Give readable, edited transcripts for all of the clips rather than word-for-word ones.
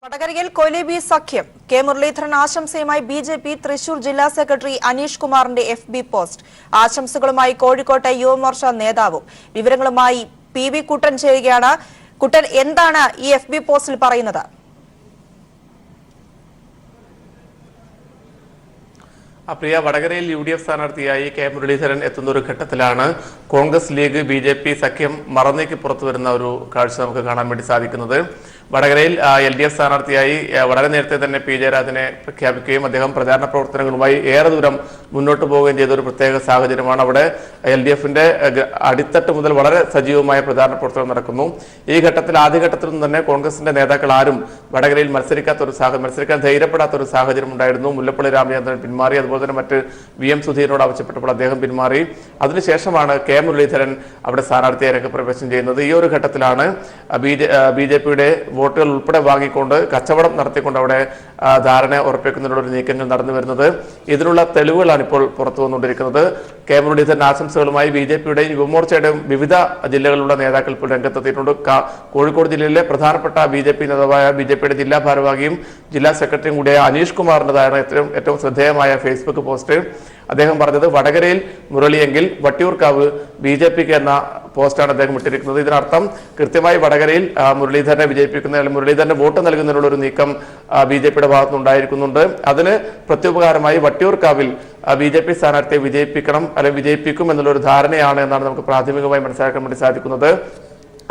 വടകരയിൽ കൊലിബി സഖ്യം K Muraleedharan ആശംസയുമായി BJP Thrissur ജില്ലാ സെക്രട്ടറി അനീഷ് കുമാറിന്റെ FB പോസ്റ്റ്. ആശംസകളുമായി കോഴിക്കോട്ടെ യുവമോർച്ച നേതാവും. വിവരങ്ങളുമായി PV കുട്ടൻ ചേരുകയാണ്. കുട്ടൻ, എന്താണ് ഈ FB പോസ്റ്റിൽ പറയുന്നത്? പ്രിയ, വടകരയിൽ UDF സ്ഥാനാർത്ഥിയായി കെ മുരളീധരൻ എത്തുന്ന ഒരു ഘട്ടത്തിലാണ് കോൺഗ്രസ് ലീഗ് BJP സഖ്യം മറന്നേക്ക് പുറത്തു വരുന്ന ഒരു കാഴ്ച നമുക്ക് കാണാൻ വേണ്ടി സാധിക്കുന്നത്. വടകരയിൽ LDF സ്ഥാനാർത്ഥിയായി വളരെ നേരത്തെ തന്നെ P. ജയരാജനെ പ്രഖ്യാപിക്കുകയും അദ്ദേഹം പ്രചാരണ പ്രവർത്തനങ്ങളുമായി ഏറെ ദൂരം മുന്നോട്ട് പോവുകയും ചെയ്ത ഒരു പ്രത്യേക സാഹചര്യമാണ്. അവിടെ LDFന്റെ അടിത്തട്ട് മുതൽ വളരെ സജീവമായ പ്രചാരണ പ്രവർത്തനം നടക്കുന്നു. ഈ ഘട്ടത്തിൽ ആദ്യഘട്ടത്തിൽ നിന്ന് തന്നെ കോൺഗ്രസിന്റെ നേതാക്കൾ ആരും വടകരയിൽ മത്സരിക്കാൻ ധൈര്യപ്പെടാത്ത ഒരു സാഹചര്യം ഉണ്ടായിരുന്നു. മുല്ലപ്പള്ളി രാമചന്ദ്രൻ പിന്മാറി, അതുപോലെ തന്നെ മറ്റ് VM സുധീരനോട് ആവശ്യപ്പെട്ടപ്പോൾ അദ്ദേഹം പിന്മാറി. അതിനുശേഷമാണ് കെ മുരളീധരൻ അവിടെ സ്ഥാനാർത്ഥിയെ രംഗപ്രവേശനം ചെയ്യുന്നത്. ഈ ഒരു ഘട്ടത്തിലാണ് BJPയുടെ വോട്ടുകൾ ഉൾപ്പെടെ വാങ്ങിക്കൊണ്ട് കച്ചവടം നടത്തിക്കൊണ്ട് അവിടെ ധാരണ ഉറപ്പിക്കുന്നതിനുള്ള ഒരു നീക്കങ്ങൾ നടന്നു വരുന്നത്. ഇതിനുള്ള തെളിവുകളാണ് ഇപ്പോൾ പുറത്തു വന്നുകൊണ്ടിരിക്കുന്നത്. കെ മുരളീധരൻ ആശംസകളുമായി BJPയുടെയും യുവമോർച്ചയുടെയും വിവിധ ജില്ലകളിലുള്ള നേതാക്കൾ ഇപ്പോൾ രംഗത്തെത്തിയിട്ടുണ്ട്. കോഴിക്കോട് ജില്ലയിലെ പ്രധാനപ്പെട്ട BJP നേതാവായ BJPയുടെ ജില്ലാ ഭാരവാഹിയും ജില്ലാ സെക്രട്ടറിയും കൂടിയായ അനീഷ് കുമാറിൻ്റെതാണ് ഏറ്റവും ശ്രദ്ധേയമായ ഫേസ്ബുക്ക് പോസ്റ്റ്. അദ്ദേഹം പറഞ്ഞത്, വടകരയിൽ മുരളിയെങ്കിൽ വട്ടിയൂർക്കാവ് BJPക്ക് എന്ന പോസ്റ്റാണ് അദ്ദേഹം ഇട്ടിരിക്കുന്നത്. ഇതിനർത്ഥം കൃത്യമായി വടകരയിൽ മുരളീധരനെ വിജയിപ്പിക്കുന്ന അല്ലെങ്കിൽ മുരളീധരന് വോട്ട് നൽകുന്നതിനുള്ള ഒരു നീക്കം BJPയുടെ ഭാഗത്തുനിന്നുണ്ടായിരിക്കുന്നുണ്ട്. അതിന് പ്രത്യുപകാരമായി വട്ടിയൂർക്കാവിൽ BJP സ്ഥാനാർത്ഥിയെ വിജയിപ്പിക്കണം അല്ലെങ്കിൽ വിജയിപ്പിക്കും എന്നുള്ളൊരു ധാരണയാണ് എന്നാണ് നമുക്ക് പ്രാഥമികമായി മനസ്സിലാക്കാൻ വേണ്ടി സാധിക്കുന്നത്.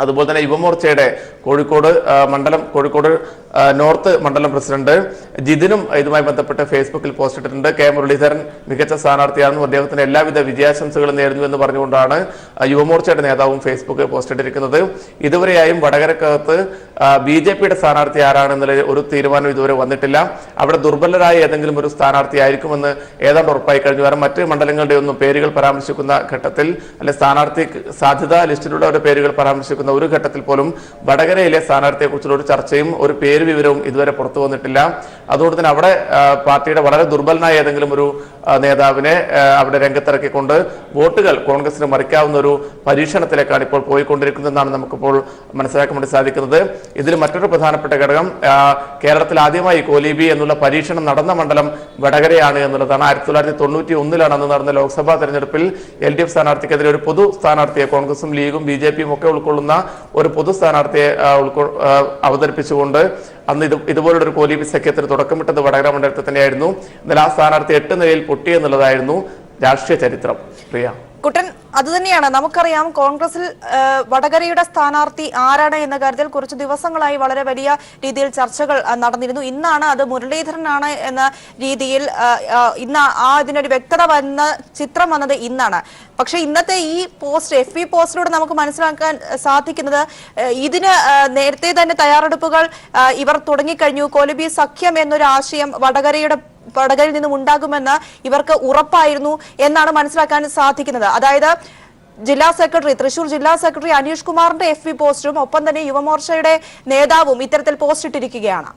അതുപോലെ തന്നെ യുവമോർച്ചയുടെ കോഴിക്കോട് നോർത്ത് മണ്ഡലം പ്രസിഡന്റ് ജിതിനും ഇതുമായി ബന്ധപ്പെട്ട് ഫേസ്ബുക്കിൽ പോസ്റ്റ് ഇട്ടിട്ടുണ്ട്. കെ മുരളീധരൻ മികച്ച സ്ഥാനാർത്ഥിയാണെന്നും അദ്ദേഹത്തിന് എല്ലാവിധ വിജയാശംസകളും നേരുന്നു എന്ന് പറഞ്ഞുകൊണ്ടാണ് യുവമോർച്ചയുടെ നേതാവും ഫേസ്ബുക്കിൽ പോസ്റ്റ് ഇട്ടിരിക്കുന്നത്. ഇതുവരെയായും വടകരക്കകത്ത് BJPയുടെ സ്ഥാനാർത്ഥി ആരാണെന്നുള്ള ഒരു തീരുമാനം ഇതുവരെ വന്നിട്ടില്ല. അവിടെ ദുർബലരായ ഏതെങ്കിലും ഒരു സ്ഥാനാർത്ഥി ആയിരിക്കുമെന്ന് ഏതാണ്ട് ഉറപ്പായി കഴിഞ്ഞു. കാരണം മറ്റ് മണ്ഡലങ്ങളുടെ ഒന്നും പേരുകൾ പരാമർശിക്കുന്ന ഘട്ടത്തിൽ അല്ലെ സ്ഥാനാർത്ഥി സാധ്യതാ ലിസ്റ്റിലുള്ളവരുടെ പേരുകൾ പരാമർശിക്കുന്ന ഒരു ഘട്ടത്തിൽ പോലും വടകരയിലെ സ്ഥാനാർത്ഥിയെ കുറിച്ചുള്ള ഒരു ചർച്ചയും ഒരു പേര് വിവരവും ഇതുവരെ പുറത്തു വന്നിട്ടില്ല. അതുകൊണ്ട് തന്നെ അവിടെ പാർട്ടിയുടെ വളരെ ദുർബലനായ ഏതെങ്കിലും ഒരു നേതാവിനെ അവിടെ രംഗത്തിറക്കിക്കൊണ്ട് വോട്ടുകൾ കോൺഗ്രസിന് മറിക്കാവുന്ന ഒരു പരീക്ഷണത്തിലേക്കാണ് ഇപ്പോൾ പോയിക്കൊണ്ടിരിക്കുന്നതെന്നാണ് നമുക്കിപ്പോൾ മനസ്സിലാക്കാൻ വേണ്ടി സാധിക്കുന്നത്. ഇതിൽ മറ്റൊരു പ്രധാനപ്പെട്ട ഘടകം, കേരളത്തിൽ ആദ്യമായി കോലിബി എന്നുള്ള പരീക്ഷണം നടന്ന മണ്ഡലം വടകരയാണ് എന്നുള്ളതാണ്. 1991 അന്ന് നടന്ന ലോക്സഭാ തെരഞ്ഞെടുപ്പിൽ LDF സ്ഥാനാർത്ഥിക്കെതിരെ ഒരു പൊതു സ്ഥാനാർത്ഥിയെ കോൺഗ്രസും ലീഗും BJPയും ഒക്കെ ഉൾക്കൊള്ളുന്ന ഒരു പൊതു സ്ഥാനാർത്ഥിയെ അവതരിപ്പിച്ചുകൊണ്ട് അന്ന് ഇതുപോലുള്ള ഒരു കോലിബി സഖ്യത്തിന് തുടക്കമിട്ടത് വടകര മണ്ഡലത്തിൽ തന്നെയായിരുന്നു. എന്നാൽ ആ സ്ഥാനാർത്ഥി 8 നിലയിൽ പൊട്ടി എന്നുള്ളതായിരുന്നു രാഷ്ട്രീയ ചരിത്രം. പ്രിയ കുട്ടൻ, അതുതന്നെയാണ് നമുക്കറിയാം. കോൺഗ്രസിൽ വടകരയുടെ സ്ഥാനാർത്ഥി ആരാണ് എന്ന കാര്യത്തിൽ കുറച്ച് ദിവസങ്ങളായി വളരെ വലിയ രീതിയിൽ ചർച്ചകൾ നടന്നിരുന്നു. ഇന്നാണ് അത് മുരളീധരനാണ് എന്ന രീതിയിൽ ഇന്ന് ഇതിനൊരു വ്യക്തത വന്ന ചിത്രം വന്നത് ഇന്നാണ്. പക്ഷെ ഇന്നത്തെ ഈ പോസ്റ്റ് FB പോസ്റ്റിലൂടെ നമുക്ക് മനസ്സിലാക്കാൻ സാധിക്കുന്നത് ഇതിന് നേരത്തെ തന്നെ തയ്യാറെടുപ്പുകൾ ഇവർ തുടങ്ങിക്കഴിഞ്ഞു. കൊലിബി സഖ്യം എന്നൊരു ആശയം വടകരയിൽ നിന്നും ഉണ്ടാകുമെന്ന് ഇവർക്ക് ഉറപ്പായിരുന്നു എന്നാണ് മനസ്സിലാക്കാൻ സാധിക്കുന്നത്. അതായത് തൃശൂർ ജില്ലാ സെക്രട്ടറി അനീഷ് കുമാറിന്റെ FB പോസ്റ്റും ഒപ്പം തന്നെ യുവമോർച്ചയുടെ നേതാവും ഇത്തരത്തിൽ പോസ്റ്റ് ഇട്ടിരിക്കുകയാണ്.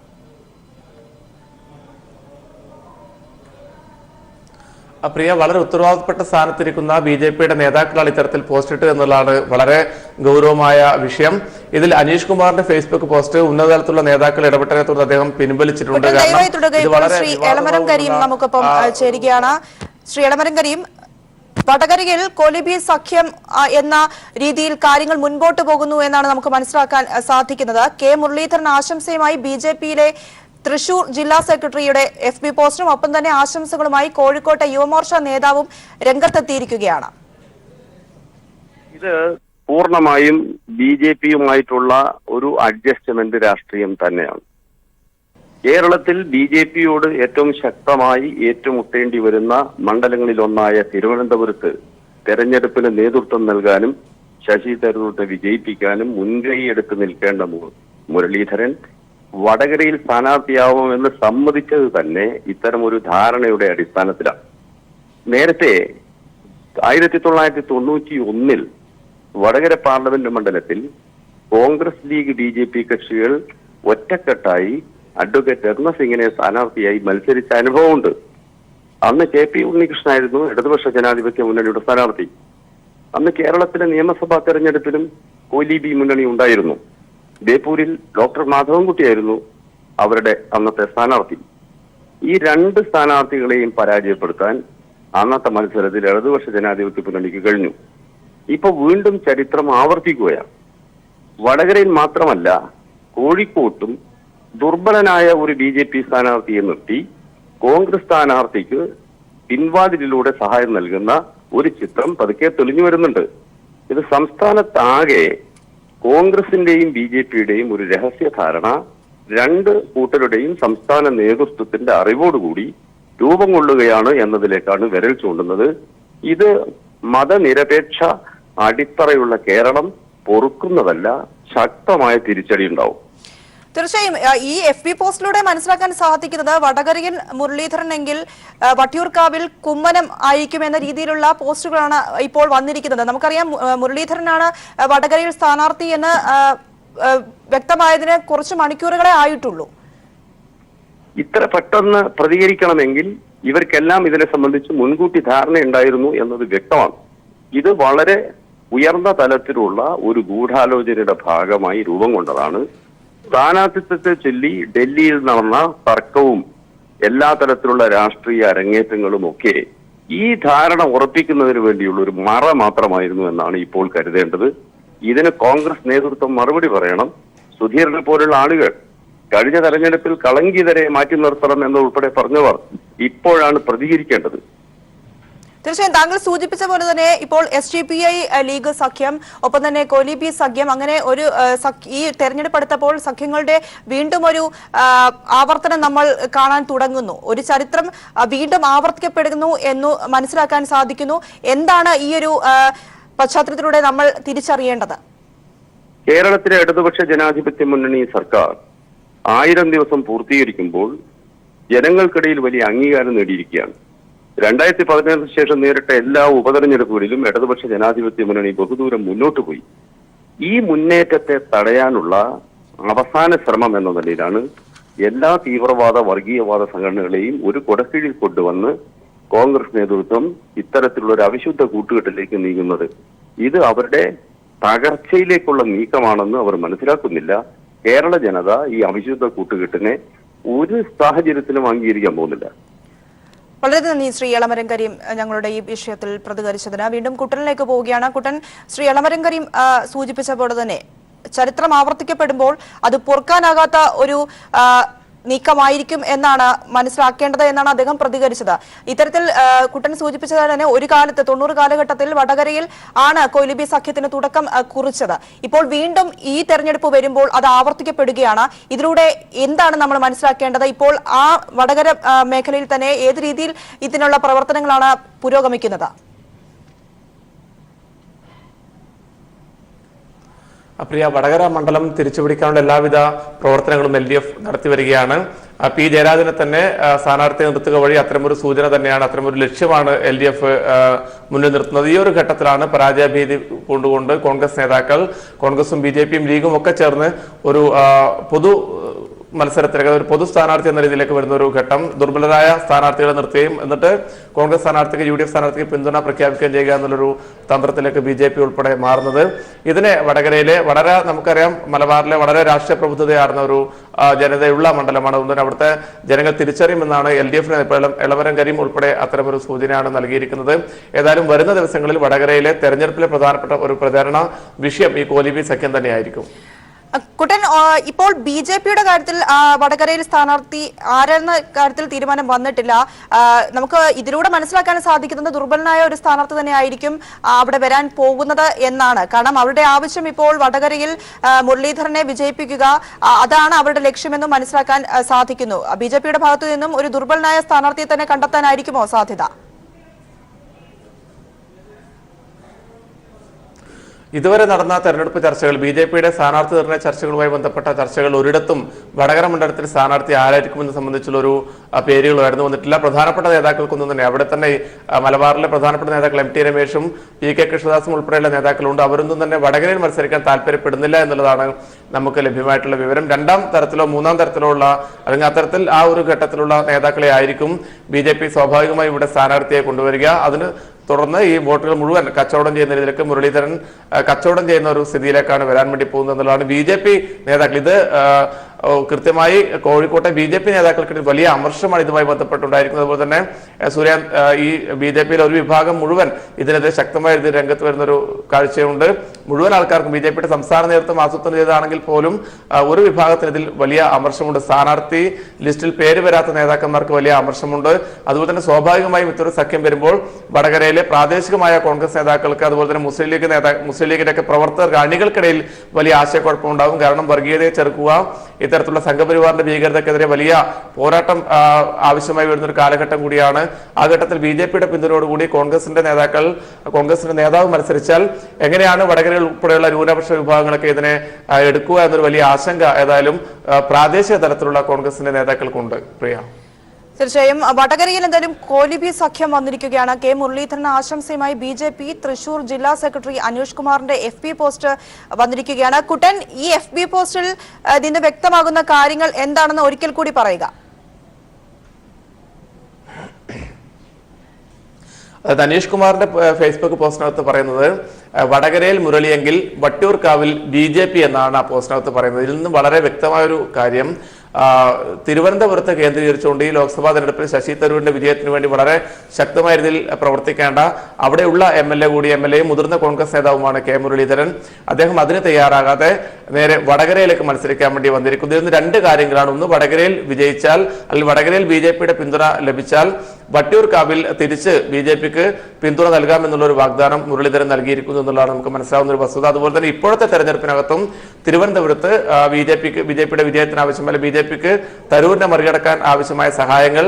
പ്രിയ, വളരെ ഉത്തരവാദിത്തപ്പെട്ട സ്ഥാനത്തിരിക്കുന്ന BJPയുടെ നേതാക്കളാണ് ഇത്തരത്തിൽ പോസ്റ്റ് ഇട്ടത് എന്നുള്ളതാണ് വളരെ ഗൗരവമായ വിഷയം. ഇതിൽ അനീഷ് കുമാറിന്റെ ഫേസ്ബുക്ക് പോസ്റ്റ് ഉന്നതതലത്തിലുള്ള നേതാക്കൾ ഇടപെട്ടതിനെ തുടർന്ന് അദ്ദേഹം പിൻവലിച്ചിട്ടുണ്ട്. ശ്രീ എളമരം കരീം നമുക്കൊപ്പം ചേരുകയാണ്. ശ്രീ എളമരം കരീം, വടകരയിൽ കൊലിബി സഖ്യം എന്ന രീതിയിൽ കാര്യങ്ങൾ മുൻപോട്ട് പോകുന്നു എന്നാണ് നമുക്ക് മനസ്സിലാക്കാൻ സാധിക്കുന്നത്. കെ മുരളീധരൻ ആശംസയുമായി BJPയിലെ തൃശൂർ ജില്ലാ സെക്രട്ടറിയുടെ FB പോസ്റ്റും ഒപ്പം തന്നെ ആശംസകളുമായി കോഴിക്കോട്ടെ യുവമോർച്ച നേതാവും രംഗത്തെത്തിയിരിക്കുകയാണ്. ഇത് പൂർണ്ണമായും BJPയുമായിട്ടുള്ള ഒരു അഡ്ജസ്റ്റ്മെന്റ് രാഷ്ട്രീയം തന്നെയാണ്. കേരളത്തിൽ BJPയോട് ഏറ്റവും ശക്തമായി ഏറ്റുമുട്ടേണ്ടി വരുന്ന മണ്ഡലങ്ങളിലൊന്നായ തിരുവനന്തപുരത്ത് തെരഞ്ഞെടുപ്പിന് നേതൃത്വം നൽകാനും ശശി തരൂരിനെ വിജയിപ്പിക്കാനും മുൻകൈയെടുത്ത് നിൽക്കേണ്ട മുരളീധരൻ വടകരയിൽ സ്ഥാനാർത്ഥിയാവുമെന്ന് സമ്മതിച്ചത് തന്നെ ഇത്തരം ഒരു ധാരണയുടെ അടിസ്ഥാനത്തിലാണ്. നേരത്തെ 1991 വടകര പാർലമെന്റ് മണ്ഡലത്തിൽ കോൺഗ്രസ് ലീഗ് BJP കക്ഷികൾ ഒറ്റക്കെട്ടായി അഡ്വക്കേറ്റ് ധർമ്മസിംഗിനെ സ്ഥാനാർത്ഥിയായി മത്സരിച്ച അനുഭവമുണ്ട്. അന്ന് KP ഉണ്ണികൃഷ്ണനായിരുന്നു ഇടതുപക്ഷ ജനാധിപത്യ മുന്നണിയുടെ സ്ഥാനാർത്ഥി. അന്ന് കേരളത്തിലെ നിയമസഭാ തെരഞ്ഞെടുപ്പിലും കോലിബി മുന്നണി ഉണ്ടായിരുന്നു. ബേപ്പൂരിൽ ഡോക്ടർ മാധവൻകുട്ടിയായിരുന്നു അവരുടെ അന്നത്തെ സ്ഥാനാർത്ഥി. ഈ രണ്ട് സ്ഥാനാർത്ഥികളെയും പരാജയപ്പെടുത്താൻ അന്നത്തെ മത്സരത്തിൽ ഇടതുപക്ഷ ജനാധിപത്യ മുന്നണിക്ക് കഴിഞ്ഞു. ഇപ്പൊ വീണ്ടും ചരിത്രം ആവർത്തിക്കുകയാണ്. വടകരയിൽ മാത്രമല്ല, കോഴിക്കോട്ടും ദുർബലനായ ഒരു BJP സ്ഥാനാർത്ഥിയെ നിർത്തി കോൺഗ്രസ് സ്ഥാനാർത്ഥിക്ക് പിൻവാതിലിലൂടെ സഹായം നൽകുന്ന ഒരു ചിത്രം പതുക്കെ തെളിഞ്ഞു വരുന്നുണ്ട്. ഇത് സംസ്ഥാനത്താകെ കോൺഗ്രസിന്റെയും BJPയുടെയും ഒരു രഹസ്യധാരണ രണ്ട് കൂട്ടരുടെയും സംസ്ഥാന നേതൃത്വത്തിന്റെ അറിവോടുകൂടി രൂപം കൊള്ളുകയാണ് എന്നതിലേക്കാണ് വിരൽ ചൂണ്ടുന്നത്. ഇത് മതനിരപേക്ഷ അടിത്തറയുള്ള കേരളം പൊറുക്കുന്നതല്ല, ശക്തമായ തിരിച്ചടി ഉണ്ടാവും. തീർച്ചയായും ഈ FB പോസ്റ്റിലൂടെ മനസ്സിലാക്കാൻ സാധിക്കുന്നത് വടകരയിൽ മുരളീധരൻ എങ്കിൽ വട്ടിയൂർക്കാവിൽ കുമ്മനം ആയിരിക്കും എന്ന രീതിയിലുള്ള പോസ്റ്റുകളാണ് ഇപ്പോൾ വന്നിരിക്കുന്നത്. നമുക്കറിയാം മുരളീധരനാണ് വടകരയിൽ സ്ഥാനാർത്ഥി എന്ന് വ്യക്തമായതിന് കുറച്ച് മണിക്കൂറുകളെ ആയിട്ടുള്ളൂ. ഇത്ര പെട്ടെന്ന് പ്രതികരിക്കണമെങ്കിൽ ഇവർക്കെല്ലാം ഇതിനെ സംബന്ധിച്ച് മുൻകൂട്ടി ധാരണയുണ്ടായിരുന്നു എന്നത് വ്യക്തമാണ്. ഇത് വളരെ ഉയർന്ന തലത്തിലുള്ള ഒരു ഗൂഢാലോചനയുടെ ഭാഗമായി രൂപം കൊണ്ടതാണ്. സ്ഥാനാർത്ഥിത്വത്തെ ചൊല്ലി ഡൽഹിയിൽ നടന്ന തർക്കവും എല്ലാ തരത്തിലുള്ള രാഷ്ട്രീയ അരങ്ങേറ്റങ്ങളും ഒക്കെ ഈ ധാരണ ഉറപ്പിക്കുന്നതിന് വേണ്ടിയുള്ള ഒരു മറ മാത്രമായിരുന്നു എന്നാണ് ഇപ്പോൾ കരുതേണ്ടത്. ഇതിന് കോൺഗ്രസ് നേതൃത്വം മറുപടി പറയണം. സുധീറിനെ പോലുള്ള ആളുകൾ കഴിഞ്ഞ തെരഞ്ഞെടുപ്പിൽ കളങ്കിതരെ മാറ്റി നിർത്തണം എന്നുൾപ്പെടെ പറഞ്ഞവർ ഇപ്പോഴാണ് പ്രതികരിക്കേണ്ടത്. തീർച്ചയായും താങ്കൾ സൂചിപ്പിച്ച പോലെ തന്നെ ഇപ്പോൾ SDPI ലീഗ് സഖ്യം, ഒപ്പം തന്നെ കോലീബി സഖ്യം, അങ്ങനെ ഒരു ഈ തെരഞ്ഞെടുപ്പ് എടുത്തപ്പോൾ സഖ്യങ്ങളുടെ വീണ്ടും ഒരു ആവർത്തനം നമ്മൾ കാണാൻ തുടങ്ങുന്നു. ഒരു ചരിത്രം വീണ്ടും ആവർത്തിക്കപ്പെടുന്നു എന്ന് മനസ്സിലാക്കാൻ സാധിക്കുന്നു. എന്താണ് ഈ ഒരു പശ്ചാത്തലത്തിലൂടെ നമ്മൾ തിരിച്ചറിയേണ്ടത്? കേരളത്തിലെ ഇടതുപക്ഷ ജനാധിപത്യ മുന്നണി സർക്കാർ 1000 ദിവസം പൂർത്തീകരിക്കുമ്പോൾ ജനങ്ങൾക്കിടയിൽ വലിയ അംഗീകാരം നേടിയിരിക്കുകയാണ്. 2017 ശേഷം നേരിട്ട എല്ലാ ഉപതെരഞ്ഞെടുപ്പുകളിലും ഇടതുപക്ഷ ജനാധിപത്യ മുന്നണി ബഹുദൂരം മുന്നോട്ട് പോയി. ഈ മുന്നേറ്റത്തെ തടയാനുള്ള അവസാന ശ്രമം എന്ന നിലയിലാണ് എല്ലാ തീവ്രവാദ വർഗീയവാദ സംഘടനകളെയും ഒരു കൊടക്കീഴിൽ കൊണ്ടുവന്ന് കോൺഗ്രസ് നേതൃത്വം ഇത്തരത്തിലുള്ള ഒരു അവിശുദ്ധ കൂട്ടുകെട്ടിലേക്ക് നീങ്ങുന്നത്. ഇത് അവരുടെ തകർച്ചയിലേക്കുള്ള നീക്കമാണെന്ന് അവർ മനസ്സിലാക്കുന്നില്ല. കേരള ജനത ഈ അവിശുദ്ധ കൂട്ടുകെട്ടിനെ ഒരു സാഹചര്യത്തിലും അംഗീകരിക്കാൻ പോകുന്നില്ല. വളരെ നന്ദി ശ്രീ എളമരം കരീം ഞങ്ങളുടെ ഈ വിഷയത്തിൽ പ്രതികരിച്ചതിന്. വീണ്ടും കുട്ടനിലേക്ക് പോവുകയാണ്. കുട്ടൻ, ശ്രീ എളമരം കരീം സൂചിപ്പിച്ച പോലെ തന്നെ ചരിത്രം ആവർത്തിക്കപ്പെടുമ്പോൾ അത് പൊറുക്കാനാകാത്ത ഒരു നീക്കമായിരിക്കും എന്നാണ് മനസ്സിലാക്കേണ്ടത് എന്നാണ് അദ്ദേഹം പ്രതികരിച്ചത്. ഇത്തരത്തിൽ കുട്ടൻ സൂചിപ്പിച്ചത് തന്നെ ഒരു കാലത്ത് 90 കാലഘട്ടത്തിൽ വടകരയിൽ ആണ് കോലീബി സഖ്യത്തിന് തുടക്കം കുറിച്ചത്. ഇപ്പോൾ വീണ്ടും ഈ തെരഞ്ഞെടുപ്പ് വരുമ്പോൾ അത് ആവർത്തിക്കപ്പെടുകയാണ്. ഇതിലൂടെ എന്താണ് നമ്മൾ മനസ്സിലാക്കേണ്ടത്? ഇപ്പോൾ ആ വടകര മേഖലയിൽ തന്നെ ഏത് രീതിയിൽ ഇതിനുള്ള പ്രവർത്തനങ്ങളാണ് പുരോഗമിക്കുന്നത്? പ്രിയ, വടകര മണ്ഡലം തിരിച്ചുപിടിക്കാനുള്ള എല്ലാവിധ പ്രവർത്തനങ്ങളും LDF നടത്തി വരികയാണ്. P. ജയരാജനെ തന്നെ സ്ഥാനാർത്ഥിയെ നിർത്തുക വഴി അത്തരമൊരു സൂചന തന്നെയാണ്, അത്തരമൊരു ലക്ഷ്യമാണ് LDF മുന്നിൽ നിർത്തുന്നത്. ഈ ഒരു ഘട്ടത്തിലാണ് പരാജയഭീതി കൊണ്ടുകൊണ്ട് കോൺഗ്രസ് നേതാക്കൾ, കോൺഗ്രസും BJPയും ലീഗും ഒക്കെ ചേർന്ന് ഒരു പൊതു മത്സരത്തിലേക്ക്, ഒരു പൊതു സ്ഥാനാർത്ഥി എന്ന രീതിയിലേക്ക് വരുന്ന ഒരു ഘട്ടം. ദുർബലരായ സ്ഥാനാർത്ഥികളെ നിർത്തുകയും എന്നിട്ട് കോൺഗ്രസ് സ്ഥാനാർത്ഥിക്ക് UDF സ്ഥാനാർത്ഥിക്ക് പിന്തുണ പ്രഖ്യാപിക്കുകയും ചെയ്യുക എന്നുള്ളൊരു തന്ത്രത്തിലേക്ക് BJP ഉൾപ്പെടെ മാറുന്നത്. ഇതിനെ വടകരയിലെ വളരെ, നമുക്കറിയാം, മലബാറിലെ വളരെ രാഷ്ട്രീയ പ്രബുദ്ധതയാർന്ന ഒരു ജനതയുള്ള മണ്ഡലമാണ്. അതുകൊണ്ട് അവിടുത്തെ ജനങ്ങൾ തിരിച്ചറിയുമെന്നാണ് LDFന് എളമരം കരീം ഉൾപ്പെടെ അത്തരമൊരു സൂചനയാണ് നൽകിയിരിക്കുന്നത്. ഏതായാലും വരുന്ന ദിവസങ്ങളിൽ വടകരയിലെ തെരഞ്ഞെടുപ്പിലെ പ്രധാനപ്പെട്ട ഒരു പ്രചാരണ വിഷയം ഈ കോലീബി സഖ്യം തന്നെയായിരിക്കും. കുട്ടൻ, ഇപ്പോൾ BJPയുടെ കാര്യത്തിൽ വടകരയിൽ സ്ഥാനാർത്ഥി ആരെന്ന കാര്യത്തിൽ തീരുമാനം വന്നിട്ടില്ല. നമുക്ക് ഇതിലൂടെ മനസ്സിലാക്കാൻ സാധിക്കുന്നത് ദുർബലനായ ഒരു സ്ഥാനാർത്ഥി തന്നെ ആയിരിക്കും അവിടെ വരാൻ പോകുന്നത് എന്നാണ്. കാരണം അവരുടെ ആവശ്യം ഇപ്പോൾ വടകരയിൽ മുരളീധരനെ വിജയിപ്പിക്കുക, അതാണ് അവരുടെ ലക്ഷ്യമെന്നും മനസ്സിലാക്കാൻ സാധിക്കുന്നു. BJPയുടെ ഭാഗത്തു നിന്നും ഒരു ദുർബലനായ സ്ഥാനാർത്ഥിയെ തന്നെ കണ്ടെത്താനായിരിക്കുമോ സാധ്യത? ഇതുവരെ നടന്ന തെരഞ്ഞെടുപ്പ് ചർച്ചകൾ, BJPയുടെ സ്ഥാനാർത്ഥി നിർണയ ചർച്ചകളുമായി ബന്ധപ്പെട്ട ചർച്ചകൾ ഒരിടത്തും വടകര മണ്ഡലത്തിൽ സ്ഥാനാർത്ഥി ആരായിരിക്കുമെന്ന് സംബന്ധിച്ചുള്ള ഒരു പേരുകൾ ഉയർന്നു വന്നിട്ടില്ല. പ്രധാനപ്പെട്ട നേതാക്കൾക്കൊന്നും തന്നെ അവിടെ തന്നെ മലബാറിലെ പ്രധാനപ്പെട്ട നേതാക്കൾ MT രമേശും PK കൃഷ്ണദാസും ഉൾപ്പെടെയുള്ള നേതാക്കളുണ്ട്. അവരൊന്നും തന്നെ വടകരയിൽ മത്സരിക്കാൻ താല്പര്യപ്പെടുന്നില്ല എന്നുള്ളതാണ് നമുക്ക് ലഭ്യമായിട്ടുള്ള വിവരം. രണ്ടാം തരത്തിലോ മൂന്നാം തരത്തിലോ ഉള്ള, അല്ലെങ്കിൽ അത്തരത്തിൽ ആ ഒരു ഘട്ടത്തിലുള്ള നേതാക്കളെ ആയിരിക്കും BJP സ്വാഭാവികമായി ഇവിടെ സ്ഥാനാർത്ഥിയെ കൊണ്ടുവരിക. അതിന് തുടർന്ന് ഈ വോട്ടുകൾ മുഴുവൻ കച്ചവടം ചെയ്യുന്ന രീതിയിലേക്ക് മുരളീധരൻ കച്ചവടം ചെയ്യുന്ന ഒരു സ്ഥിതിയിലേക്കാണ് വരാൻ വേണ്ടി പോകുന്നത് എന്നുള്ളതാണ് BJP നേതാക്കൾ. ഇത് കൃത്യമായി കോഴിക്കോട്ടെ BJP നേതാക്കൾക്കിടയിൽ വലിയ അമർഷമാണ് ഇതുമായി ബന്ധപ്പെട്ടുണ്ടായിരിക്കുന്നത്. അതുപോലെ തന്നെ സൂര്യ ഈ BJPയിലെ ഒരു വിഭാഗം മുഴുവൻ ഇതിനെതിരെ ശക്തമായ രീതിയിൽ രംഗത്ത് വരുന്നൊരു കാഴ്ചയുണ്ട്. മുഴുവൻ ആൾക്കാർക്കും BJPയുടെ സംസ്ഥാന നേതൃത്വം ആസൂത്രണം ചെയ്തതാണെങ്കിൽ പോലും ഒരു വിഭാഗത്തിന് ഇതിൽ വലിയ അമർഷമുണ്ട്. സ്ഥാനാർത്ഥി ലിസ്റ്റിൽ പേര് വരാത്ത നേതാക്കന്മാർക്ക് വലിയ അമർഷമുണ്ട്. അതുപോലെ തന്നെ സ്വാഭാവികമായും ഇത്തരം സഖ്യം വരുമ്പോൾ വടകരയിലെ പ്രാദേശികമായ കോൺഗ്രസ് നേതാക്കൾക്ക് അതുപോലെ തന്നെ മുസ്ലിം ലീഗിന്റെ ഒക്കെ പ്രവർത്തകർക്ക് അണികൾക്കിടയിൽ വലിയ ആശയക്കുഴപ്പമുണ്ടാകും. കാരണം വർഗീയതയെ ചെറുക്കുക, ഇത്തരത്തിലുള്ള സംഘപരിവാറിന്റെ ഭീകരതയ്ക്കെതിരെ വലിയ പോരാട്ടം ആവശ്യമായി വരുന്ന ഒരു കാലഘട്ടം കൂടിയാണ്. ആ ഘട്ടത്തിൽ BJPയുടെ പിന്തുണയോടുകൂടി കോൺഗ്രസിന്റെ നേതാവ് മത്സരിച്ചാൽ എങ്ങനെയാണ് വടകരയിൽ ഉൾപ്പെടെയുള്ള ന്യൂനപക്ഷ വിഭാഗങ്ങളൊക്കെ ഇതിനെ എടുക്കുക എന്നൊരു വലിയ ആശങ്ക ഏതായാലും പ്രാദേശിക തലത്തിലുള്ള കോൺഗ്രസിന്റെ നേതാക്കൾക്കുണ്ട്. പ്രിയ, തീർച്ചയായും വടകരയിൽ എന്തായാലും കോലിബി സഖ്യം വന്നിരിക്കുകയാണ്. കെ മുരളീധരൻ ആശംസയുമായി BJP തൃശൂർ ജില്ലാ സെക്രട്ടറി അനീഷ് കുമാറിന്റെ FB പോസ്റ്റ് വന്നിരിക്കുകയാണ്. കുട്ടൻ, ഈ FB പോസ്റ്റിൽ നിന്ന് വ്യക്തമാകുന്ന കാര്യങ്ങൾ എന്താണെന്ന് ഒരിക്കൽ കൂടി പറയുക. അനീഷ് കുമാറിന്റെ ഫേസ്ബുക്ക് പോസ്റ്റിനകത്ത് പറയുന്നത് വടകരയിൽ മുരളിയെങ്കിൽ വട്ടിയൂർക്കാവിൽ BJP എന്നാണ് ആ പോസ്റ്റിനകത്ത് പറയുന്നത്. ഇതിൽ നിന്ന് വളരെ വ്യക്തമായൊരു കാര്യം, തിരുവനന്തപുരത്ത് കേന്ദ്രീകരിച്ചുകൊണ്ട് ഈ ലോക്സഭാ തെരഞ്ഞെടുപ്പിൽ ശശി തരൂരിന്റെ വിജയത്തിന് വേണ്ടി വളരെ ശക്തമായ രീതിയിൽ പ്രവർത്തിക്കേണ്ട അവിടെയുള്ള MLAയും മുതിർന്ന കോൺഗ്രസ് നേതാവുമാണ് കെ മുരളീധരൻ. അദ്ദേഹം അതിന് തയ്യാറാകാതെ നേരെ വടകരയിലേക്ക് മത്സരിക്കാൻ വേണ്ടി വന്നിരിക്കുന്നത്. ഇതിന് രണ്ട് കാര്യങ്ങളാണ്. ഒന്ന്, വടകരയിൽ വിജയിച്ചാൽ അല്ലെങ്കിൽ വടകരയിൽ BJPയുടെ പിന്തുണ ലഭിച്ചാൽ വട്ടിയൂർക്കാവിൽ തിരിച്ച് BJPക്ക് പിന്തുണ നൽകാമെന്നുള്ള ഒരു വാഗ്ദാനം മുരളീധരൻ നൽകിയിരിക്കുന്നു എന്നുള്ളതാണ് നമുക്ക് മനസ്സിലാവുന്ന ഒരു വസ്തുത. അതുപോലെ തന്നെ ഇപ്പോഴത്തെ തെരഞ്ഞെടുപ്പിനകത്തും തിരുവനന്തപുരത്ത് BJPയുടെ വിജയത്തിന് ആവശ്യമായ BJPക്ക് തരൂരിനെ മറികടക്കാൻ ആവശ്യമായ സഹായങ്ങൾ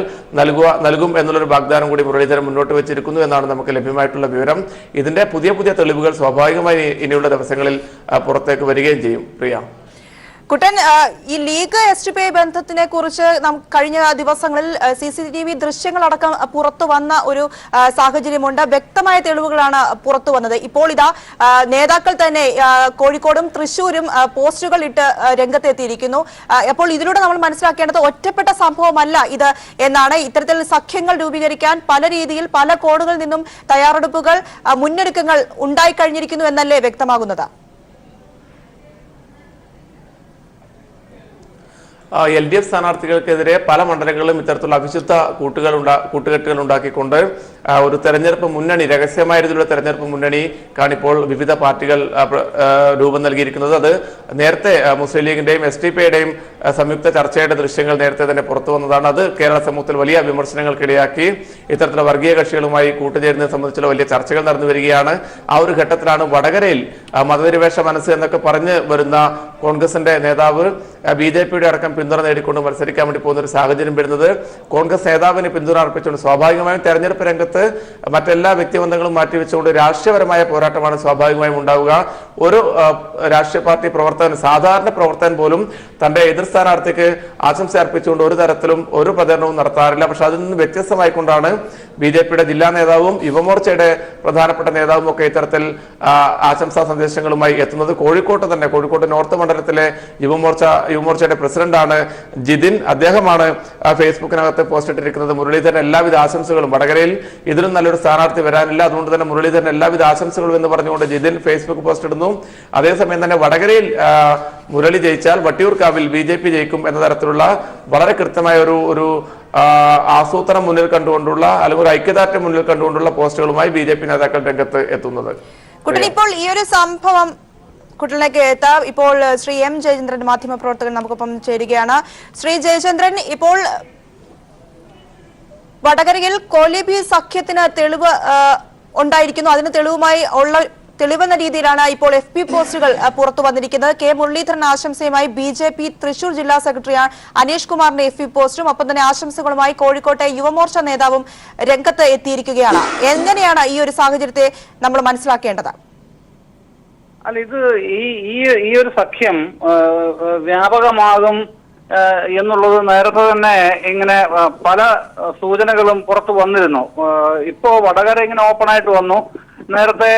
നൽകും എന്നുള്ളൊരു വാഗ്ദാനം കൂടി മുരളീധരൻ മുന്നോട്ട് വെച്ചിരിക്കുന്നു എന്നാണ് നമുക്ക് ലഭ്യമായിട്ടുള്ള വിവരം. ഇതിന്റെ പുതിയ തെളിവുകൾ സ്വാഭാവികമായി ഇനിയുള്ള ദിവസങ്ങളിൽ പുറത്തേക്ക് വരികയും ചെയ്യും. പ്രിയ, കുട്ടൻ, ഈ ലീഗ് STPI ബന്ധത്തിനെ കുറിച്ച് കഴിഞ്ഞ ദിവസങ്ങളിൽ CCTV ദൃശ്യങ്ങളടക്കം പുറത്തു വന്ന ഒരു സാഹചര്യമുണ്ട്. വ്യക്തമായ തെളിവുകളാണ് പുറത്തു വന്നത്. ഇപ്പോൾ ഇതാ നേതാക്കൾ തന്നെ കോഴിക്കോടും തൃശ്ശൂരും പോസ്റ്റുകൾ ഇട്ട് രംഗത്തെത്തിയിരിക്കുന്നു. അപ്പോൾ ഇതിലൂടെ നമ്മൾ മനസ്സിലാക്കേണ്ടത് ഒറ്റപ്പെട്ട സംഭവമല്ല ഇത് എന്നാണ്. ഇത്തരത്തിൽ സഖ്യങ്ങൾ രൂപീകരിക്കാൻ പല രീതിയിൽ പല കോണുകളിൽ നിന്നും തയ്യാറെടുപ്പുകൾ മുന്നൊരുക്കങ്ങൾ ഉണ്ടായിക്കഴിഞ്ഞിരിക്കുന്നു എന്നല്ലേ വ്യക്തമാകുന്നത്? LDF സ്ഥാനാർത്ഥികൾക്കെതിരെ പല മണ്ഡലങ്ങളിലും ഇത്തരത്തിലുള്ള അവിശുദ്ധ കൂട്ടുകെട്ടുകൾ ഉണ്ടാക്കിക്കൊണ്ട് ഒരു തെരഞ്ഞെടുപ്പ് മുന്നണി, രഹസ്യമായ രീതിയിലുള്ള തെരഞ്ഞെടുപ്പ് മുന്നണി കാണിപ്പോൾ വിവിധ പാർട്ടികൾ രൂപം നൽകിയിരിക്കുന്നത്. അത് നേരത്തെ മുസ്ലിം ലീഗിന്റെയും STPയുടെയും സംയുക്ത ചർച്ചയുടെ ദൃശ്യങ്ങൾ നേരത്തെ തന്നെ പുറത്തു വന്നതാണ്. അത് കേരള സമൂഹത്തിൽ വലിയ വിമർശനങ്ങൾക്കിടയാക്കി. ഇത്തരത്തിലുള്ള വർഗീയ കക്ഷികളുമായി കൂട്ടുചേരുന്നതിനെ സംബന്ധിച്ചുള്ള വലിയ ചർച്ചകൾ നടന്നു വരികയാണ്. ആ ഒരു ഘട്ടത്തിലാണ് വടകരയിൽ മതനിരപേക്ഷ മനസ്സ് എന്നൊക്കെ പറഞ്ഞു വരുന്ന കോൺഗ്രസിന്റെ നേതാവ് BJPയുടെ അടക്കം പിന്തുണ നേടിക്കൊണ്ട് മത്സരിക്കാൻ വേണ്ടി പോകുന്ന ഒരു സാഹചര്യം വരുന്നത്. കോൺഗ്രസ് നേതാവിന് പിന്തുണ അർപ്പിച്ചുകൊണ്ട് സ്വാഭാവികമായും തെരഞ്ഞെടുപ്പ് രംഗത്ത് മറ്റെല്ലാ വ്യക്തിബന്ധങ്ങളും മാറ്റിവെച്ചുകൊണ്ട് രാഷ്ട്രീയപരമായ പോരാട്ടമാണ് സ്വാഭാവികമായും ഉണ്ടാവുക. ഒരു രാഷ്ട്രീയ പാർട്ടി പ്രവർത്തകൻ, സാധാരണ പ്രവർത്തകൻ പോലും തന്റെ എതിർ സ്ഥാനാർത്ഥിക്ക് ആശംസ അർപ്പിച്ചുകൊണ്ട് ഒരു തരത്തിലും ഒരു പ്രചരണവും നടത്താറില്ല. പക്ഷെ അതിൽ നിന്ന് വ്യത്യസ്തമായിക്കൊണ്ടാണ് BJPയുടെ ജില്ലാ നേതാവും യുവമോർച്ചയുടെ പ്രധാനപ്പെട്ട നേതാവും ഒക്കെ ഇത്തരത്തിൽ ആശംസാ സന്ദേശങ്ങളുമായി എത്തുന്നത്. കോഴിക്കോട്ട് നോർത്ത് മണ്ഡലത്തിലെ യുവമോർച്ചയുടെ പ്രസിഡന്റാണ് ജിതിൻ. അദ്ദേഹമാണ് ഫേസ്ബുക്കിനകത്ത് പോസ്റ്റ് ഇട്ടിരിക്കുന്നത്. മുരളീധരൻ എല്ലാവിധ ആശംസകളും, വടകരയിൽ ഇതിലും നല്ലൊരു സ്ഥാനാർത്ഥി വരാനില്ല, അതുകൊണ്ട് തന്നെ മുരളീധരൻ എല്ലാവിധ ആശംസകളും എന്ന് പറഞ്ഞുകൊണ്ട് ജിതിൻ ഫേസ്ബുക്ക് പോസ്റ്റ് ഇടുന്നു. അതേസമയം തന്നെ വടകരയിൽ മുരളി ജയിച്ചാൽ വട്ടിയൂർക്കാവിൽ BJP ജയിക്കും എന്ന തരത്തിലുള്ള വളരെ കൃത്യമായ ഒരു ആസൂത്രണം മുന്നിൽ കണ്ടുകൊണ്ടുള്ള അല്ലെങ്കിൽ ഒരു ഐക്യദാർഢ്യം മുന്നിൽ കണ്ടുകൊണ്ടുള്ള പോസ്റ്റുകളുമായി BJP നേതാക്കൾ രംഗത്ത് എത്തുന്നത്. കുട്ടൻ, ഇപ്പോൾ ഈ ഒരു സംഭവം കുട്ടനിലേക്ക് എത്താം. ഇപ്പോൾ ശ്രീ M ജയചന്ദ്രൻ, മാധ്യമപ്രവർത്തകൻ, നമുക്കൊപ്പം ചേരുകയാണ്. ശ്രീ ജയചന്ദ്രൻ, ഇപ്പോൾ വടകരയിൽ കോലിബി സഖ്യത്തിന് തെളിവ് ഉണ്ടായിരിക്കുന്നു. അതിന് തെളിവെന്ന രീതിയിലാണ് ഇപ്പോൾ FB പോസ്റ്റുകൾ പുറത്തു വന്നിരിക്കുന്നത്. കെ മുരളീധരൻ ആശംസയുമായി BJP തൃശൂർ ജില്ലാ സെക്രട്ടറി അനീഷ് കുമാറിന്റെ FB പോസ്റ്റും ഒപ്പം തന്നെ ആശംസകളുമായി കോഴിക്കോട്ടെ യുവമോർച്ച നേതാവും രംഗത്ത് എത്തിയിരിക്കുകയാണ്. എങ്ങനെയാണ് ഈ ഒരു സാഹചര്യത്തെ നമ്മൾ മനസ്സിലാക്കേണ്ടത്? അല്ല, ഇത് ഈ ഒരു സഖ്യം വ്യാപകമാകും എന്നുള്ളത് നേരത്തെ തന്നെ ഇങ്ങനെ പല സൂചനകളും പുറത്തു വന്നിരുന്നു. ഇപ്പോ വടകര ഇങ്ങനെ ഓപ്പൺ ആയിട്ട് വന്നു. നേരത്തെ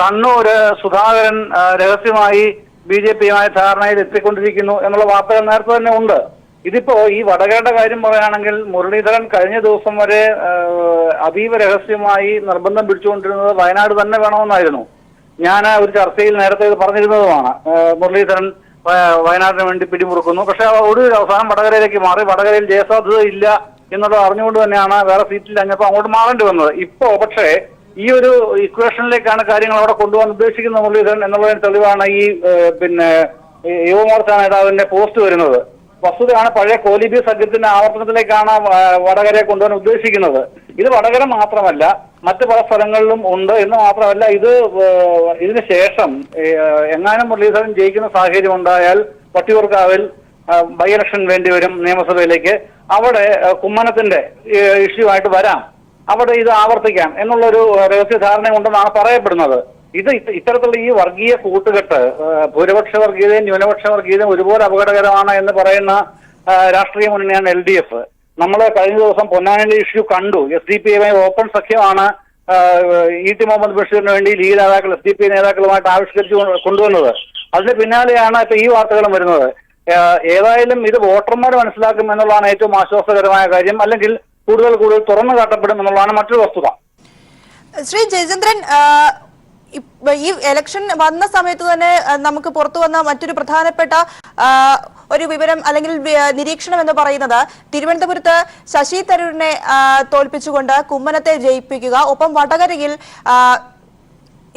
കണ്ണൂര് സുധാകരൻ രഹസ്യമായി BJPയുമായി ധാരണയിൽ എത്തിക്കൊണ്ടിരിക്കുന്നു എന്നുള്ള വാർത്തകൾ നേരത്തെ തന്നെ ഉണ്ട്. ഇതിപ്പോ ഈ വടകരയുടെ കാര്യം പറയുകയാണെങ്കിൽ മുരളീധരൻ കഴിഞ്ഞ ദിവസം വരെ അതീവ രഹസ്യമായി നിർബന്ധം പിടിച്ചുകൊണ്ടിരുന്നത് വയനാട് തന്നെ വേണമെന്നായിരുന്നു. ഞാൻ ഒരു ചർച്ചയിൽ നേരത്തെ ഇത് പറഞ്ഞിരുന്നതുമാണ്. മുരളീധരൻ വയനാടിന് വേണ്ടി പിടിമുറുക്കുന്നു. പക്ഷെ ഒടുവിൽ അവസാനം വടകരയിലേക്ക് മാറി. വടകരയിൽ ജയസാധ്യത ഇല്ല എന്നുള്ളത് അറിഞ്ഞുകൊണ്ട് തന്നെയാണ് വേറെ സീറ്റിൽ അഞ്ഞപ്പോൾ അങ്ങോട്ട് മാറേണ്ടി വന്നത്. ഇപ്പോ പക്ഷേ ഈ ഒരു ഇക്വേഷനിലേക്കാണ് കാര്യങ്ങൾ അവിടെ കൊണ്ടുപോകാൻ ഉദ്ദേശിക്കുന്ന മുരളീധരൻ എന്നുള്ളതിന് തെളിവാണ് ഈ യുവമോർച്ച നേതാവിന്റെ പോസ്റ്റ് വരുന്നത്. വസ്തുതയാണ്, പഴയ കോലിബി സഖ്യത്തിന്റെ ആവർത്തനത്തിലേക്കാണ് വടകരയെ കൊണ്ടുപോകാൻ ഉദ്ദേശിക്കുന്നത്. ഇത് വടകര മാത്രമല്ല, മറ്റു പല സ്ഥലങ്ങളിലും ഉണ്ട് എന്ന് മാത്രമല്ല, ഇതിന് ശേഷം എങ്ങാനും മുരളീധരൻ ജയിക്കുന്ന സാഹചര്യം ഉണ്ടായാൽ വട്ടിയൂർക്കാവിൽ ബൈ ഇലക്ഷൻ വേണ്ടിവരും നിയമസഭയിലേക്ക്. അവിടെ കുമ്മനത്തിന്റെ ഇഷ്യൂ ആയിട്ട് വരാം, അവിടെ ഇത് ആവർത്തിക്കാം എന്നുള്ളൊരു രഹസ്യധാരണ ഉണ്ടെന്നാണ് പറയപ്പെടുന്നത്. ഇത്തരത്തിലുള്ള ഈ വർഗീയ കൂട്ടുകെട്ട്, ഭൂരിപക്ഷ വർഗീയതയും ന്യൂനപക്ഷ വർഗീയതയും ഒരുപോലെ അപകടകരമാണ് എന്ന് പറയുന്ന രാഷ്ട്രീയ മുന്നണിയാണ് LDF. നമ്മൾ കഴിഞ്ഞ ദിവസം പൊന്നാനിയിലെ ഇഷ്യൂ കണ്ടു. SDP ഓപ്പൺ സഖ്യമാണ് ET മുഹമ്മദ് ബഷീറിന് വേണ്ടി ലീഗ് നേതാക്കൾ SDP നേതാക്കളുമായിട്ട് ആവിഷ്കരിച്ചു കൊണ്ടുവന്നത്. അതിന് പിന്നാലെയാണ് ഇപ്പൊ ഈ വാർത്തകളും വരുന്നത്. ഏതായാലും ഇത് വോട്ടർമാർ മനസ്സിലാക്കും എന്നുള്ളതാണ് ഏറ്റവും ആശ്വാസകരമായ കാര്യം. അല്ലെങ്കിൽ കൂടുതൽ തുറന്നു കാട്ടപ്പെടും എന്നുള്ളതാണ് മറ്റൊരു വസ്തുത. ശ്രീ ജയചന്ദ്രൻ, ഈ ഇലക്ഷൻ വന്ന സമയത്ത് തന്നെ നമുക്ക് പുറത്തു വന്ന മറ്റൊരു പ്രധാനപ്പെട്ട ഒരു വിവരം അല്ലെങ്കിൽ നിരീക്ഷണം എന്ന് പറയുന്നത്, തിരുവനന്തപുരത്ത് ശശി തരൂരിനെ തോൽപ്പിച്ചുകൊണ്ട് കുമ്മനത്തെ ജയിപ്പിക്കുക, ഒപ്പം വടകരയിൽ